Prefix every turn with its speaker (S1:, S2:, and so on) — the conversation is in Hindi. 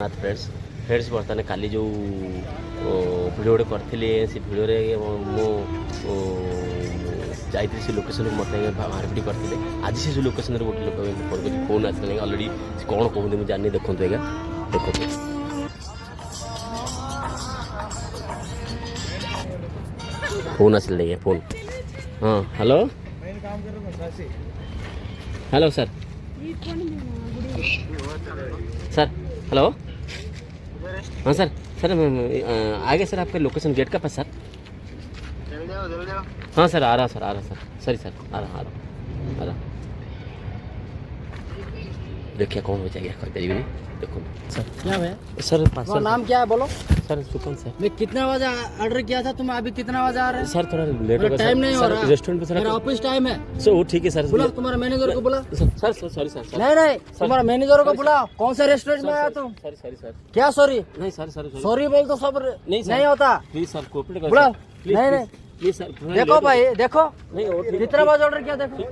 S1: फ्रेंड्स फ्रेंड्स बर्तमान काली जो भिडियो गोटे करी से भिडियो जाइए से लोकेशन मत मारपिट करते आज से जो लोकेशन गोटे लोक फोन कर फोन आसानी अलरेडी कौन कहते मुझे जानी देखते आज्ञा देखो फोन आसिल आज्ञा फोन हाँ hello hello sir sir hello हाँ सर सर आगे सर आपका लोकेशन गेट का पास सर हाँ सर आ रहा सर सॉरी सर आ रहा देखिए कौन हो जाएगा कर देगी देखो सर
S2: क्या है
S1: सर
S2: तुम्हारा नाम क्या है बोलो
S1: सर सुकन सर
S2: मैं कितना बजे ऑर्डर किया था तुम अभी कितना बजे आ रहे हैं
S1: सर थोड़ा लेट हो गया
S2: टाइम नहीं हो
S1: सर
S2: रहा
S1: रेस्टोरेंट पे सर
S2: मेरा ऑफिस टाइम है
S1: सर वो ठीक है सर
S2: बुलाओ तुम्हारा मैनेजर को बुलाओ
S1: सर सॉरी सर
S2: नहीं तुम्हारा मैनेजर को बुलाओ कौन सा रेस्टोरेंट में आया तुम
S1: सॉरी सर
S2: क्या सॉरी
S1: नहीं सर
S2: सॉरी बोल तो सब नहीं होता
S1: प्लीज सर कोऑपरेट करो
S2: बुलाओ
S1: प्लीज
S2: नहीं
S1: प्लीज सर
S2: देखो भाई देखो
S1: नहीं वो ठीक
S2: कितना बजे ऑर्डर किया देखो